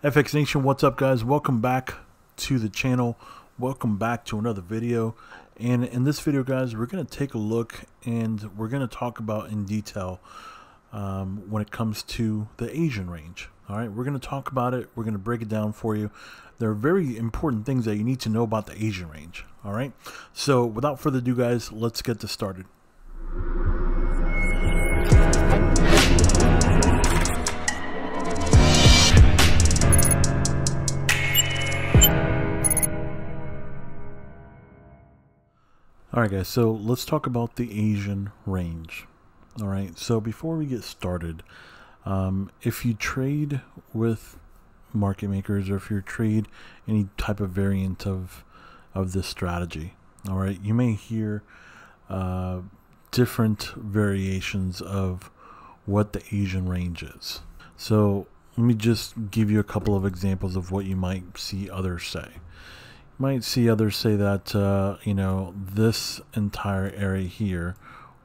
FX Nation, what's up guys? Welcome back to the channel. Welcome back to another video. And in this video guys, we're going to take a look and we're going to talk about in detail when it comes to the Asian range. Alright, we're going to talk about it. We're going to break it down for you. There are very important things that you need to know about the Asian range. Alright, so without further ado guys, let's get this started. Alright guys, so let's talk about the Asian range. Alright, so before we get started, if you trade with market makers or if you trade any type of variant of this strategy, alright, you may hear different variations of what the Asian range is. So let me just give you a couple of examples of what you might see others say. Might see others say that you know, this entire area here,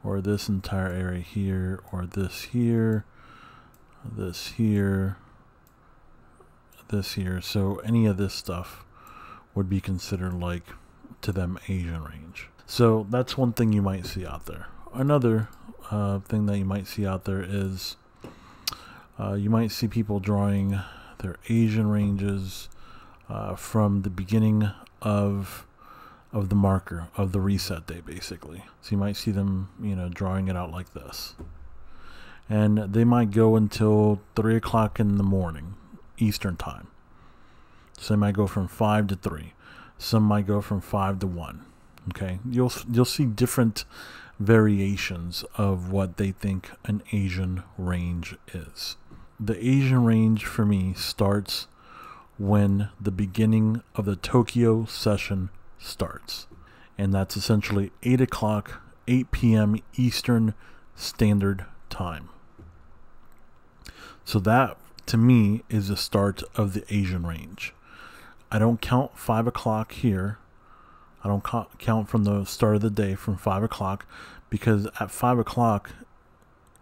or this entire area here, or this here, this here, this here. So any of this stuff would be considered like to them Asian range. So that's one thing you might see out there. Another thing that you might see out there is you might see people drawing their Asian ranges from the beginning of the marker of the reset day, basically. So you might see them, you know, drawing it out like this, and they might go until 3 o'clock in the morning Eastern time. So they might go from 5 to 3. Some might go from 5 to 1. Okay, you'll see different variations of what they think an Asian range is. The Asian range for me starts when the beginning of the Tokyo session starts, and that's essentially 8 o'clock, 8 p.m. Eastern Standard Time. So that to me is the start of the Asian range. I don't count 5 o'clock here. I don't count from the start of the day from 5 o'clock, because at 5 o'clock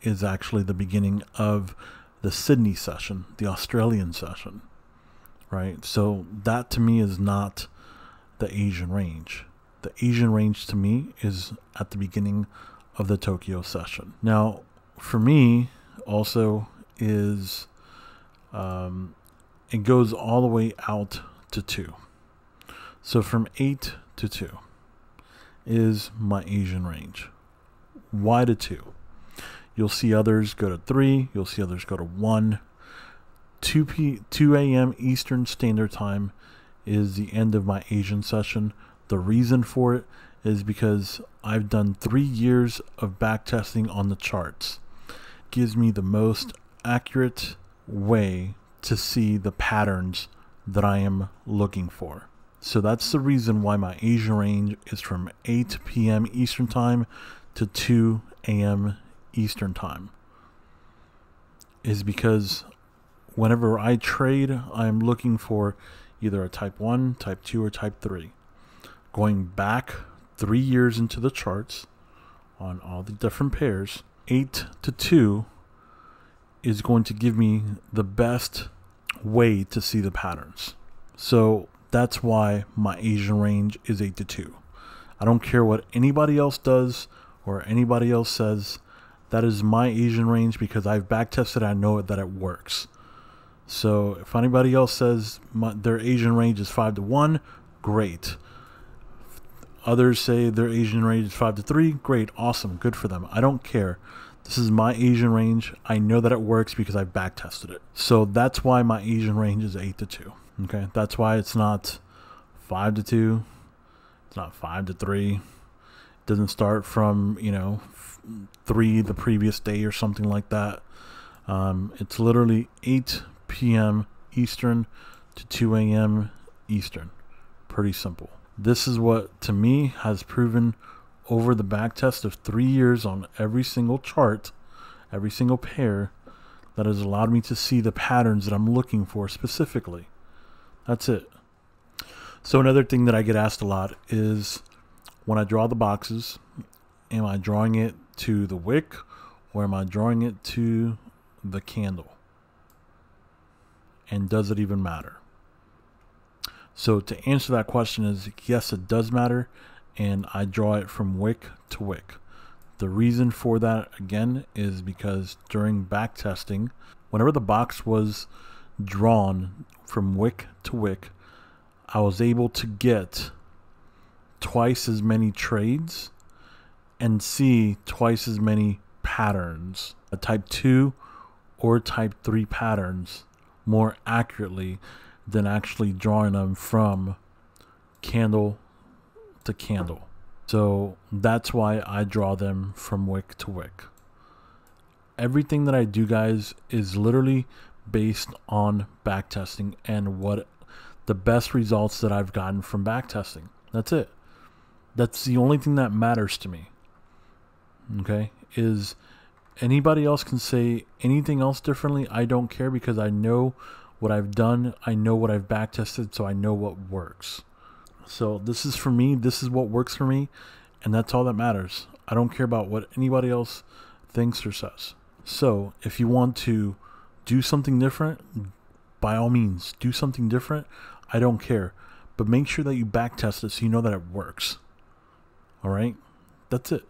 is actually the beginning of the Sydney session, the Australian session. Right, so that to me is not the Asian range. The Asian range to me is at the beginning of the Tokyo session. Now, for me, also is it goes all the way out to 2. So from 8 to 2 is my Asian range. Why to 2? You'll see others go to 3. You'll see others go to 1. 2 a.m. Eastern Standard Time is the end of my Asian session. The reason for it is because I've done 3 years of back testing on the charts. It gives me the most accurate way to see the patterns that I am looking for. So that's the reason why my Asian range is from 8 p.m. Eastern Time to 2 a.m. Eastern Time. Is because whenever I trade, I'm looking for either a type 1, type 2, or type 3. Going back 3 years into the charts on all the different pairs, 8 to 2 is going to give me the best way to see the patterns. So that's why my Asian range is 8 to 2. I don't care what anybody else does or anybody else says. That is my Asian range because I've back tested. I know that it works. So if anybody else says their Asian range is 5 to 1, great. Others say their Asian range is 5 to 3, great, awesome, good for them. I don't care. This is my Asian range. I know that it works because I've back tested it. So that's why my Asian range is 8 to 2. Okay, that's why it's not 5 to 2. It's not 5 to 3. It doesn't start from, you know, 3 the previous day or something like that. It's literally 8 p.m. Eastern to 2 a.m. Eastern. Pretty simple. This is what to me has proven over the back test of 3 years on every single chart, every single pair, that has allowed me to see the patterns that I'm looking for specifically. That's it. So another thing that I get asked a lot is when I draw the boxes, am I drawing it to the wick or am I drawing it to the candle? And does it even matter? So to answer that question is yes, it does matter. And I draw it from wick to wick. The reason for that, again, is because during back testing, whenever the box was drawn from wick to wick, I was able to get twice as many trades and see twice as many patterns, a type 2 or type 3 patterns, more accurately than actually drawing them from candle to candle. So that's why I draw them from wick to wick. Everything that I do, guys, is literally based on backtesting and what the best results that I've gotten from backtesting. That's it. That's the only thing that matters to me. Okay? Is anybody else can say anything else differently? I don't care, because I know what I've done. I know what I've backtested, so I know what works. So this is for me. This is what works for me, and that's all that matters. I don't care about what anybody else thinks or says. So if you want to do something different, by all means, do something different. I don't care. But make sure that you backtest it so you know that it works. All right? That's it.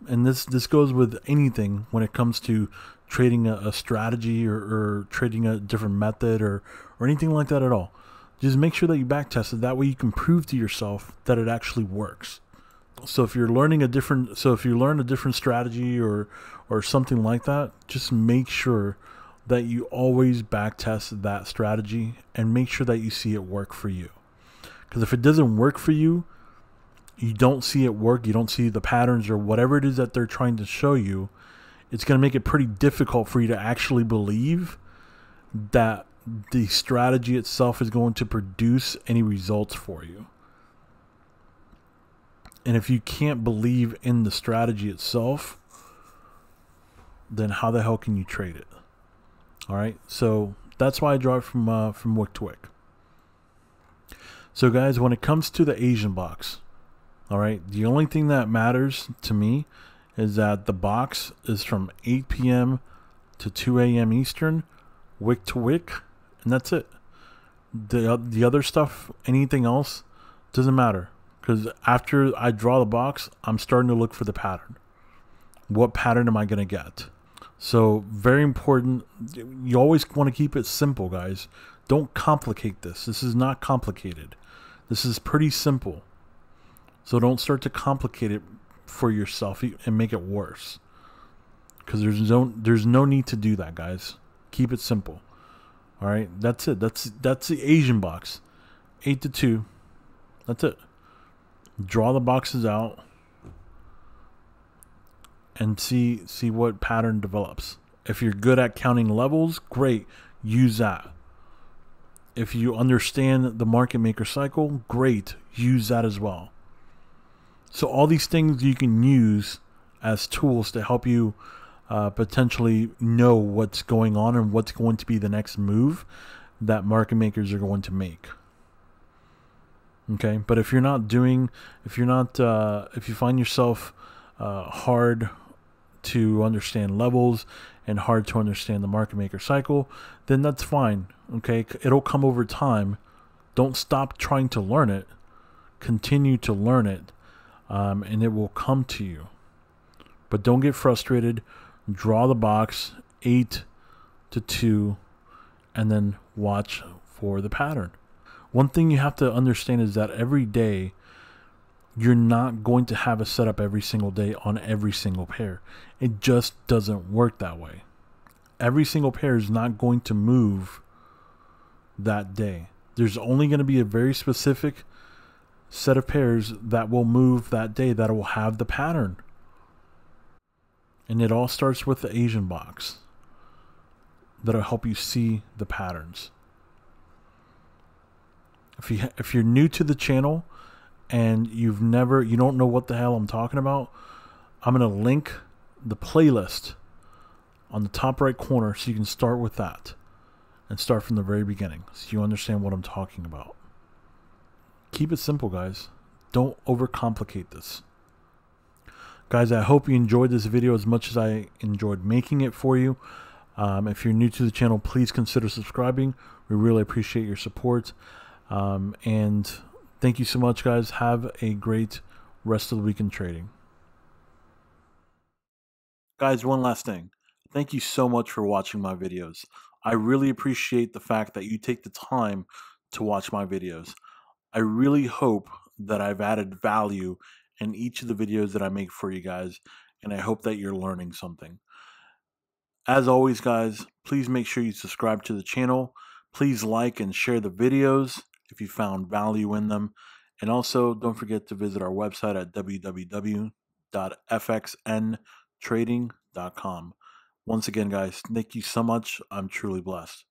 And this goes with anything when it comes to trading a strategy or trading a different method or anything like that at all. Just make sure that you backtest it. That way you can prove to yourself that it actually works. So if you're learning if you learn a different strategy or something like that, just make sure that you always backtest that strategy and make sure that you see it work for you. Because if it doesn't work for you, you don't see it work, you don't see the patterns or whatever it is that they're trying to show you, it's going to make it pretty difficult for you to actually believe that the strategy itself is going to produce any results for you. And if you can't believe in the strategy itself, then how the hell can you trade it? All right, so that's why I draw it from wick to wick. So guys, when it comes to the Asian box, all right, the only thing that matters to me is that the box is from 8 p.m. to 2 a.m. Eastern, wick to wick, and that's it. The other stuff, anything else, doesn't matter. Because after I draw the box, I'm starting to look for the pattern. What pattern am I going to get? So very important. You always want to keep it simple, guys. Don't complicate this. This is not complicated. This is pretty simple. So don't start to complicate it for yourself and make it worse. Because there's no need to do that, guys. Keep it simple. All right, that's it. That's the Asian box, 8 to 2. That's it. Draw the boxes out and see what pattern develops. If you're good at counting levels, great. Use that. If you understand the market maker cycle, great. Use that as well. So all these things you can use as tools to help you potentially know what's going on and what's going to be the next move that market makers are going to make. Okay, but if you find yourself hard to understand levels and hard to understand the market maker cycle, then that's fine. Okay, it'll come over time. Don't stop trying to learn it. Continue to learn it, and it will come to you. But don't get frustrated. Draw the box 8 to 2, and then watch for the pattern. One thing you have to understand is that every day, you're not going to have a setup every single day on every single pair. It just doesn't work that way. Every single pair is not going to move that day. There's only going to be a very specific set of pairs that will move that day, that will have the pattern. And it all starts with the Asian box that'll help you see the patterns. If you're new to the channel and you don't know what the hell I'm talking about, I'm going to link the playlist on the top right corner so you can start with that and start from the very beginning so you understand what I'm talking about. Keep it simple, guys. Don't overcomplicate this. Guys, I hope you enjoyed this video as much as I enjoyed making it for you. If you're new to the channel, please consider subscribing. We really appreciate your support. And thank you so much, guys. Have a great rest of the week in trading. Guys, one last thing. Thank you so much for watching my videos. I really appreciate the fact that you take the time to watch my videos. I really hope that I've added value in each of the videos that I make for you guys, and I hope that you're learning something. As always, guys, please make sure you subscribe to the channel. Please like and share the videos if you found value in them. And also, don't forget to visit our website at www.fxntrading.com. Once again, guys, thank you so much. I'm truly blessed.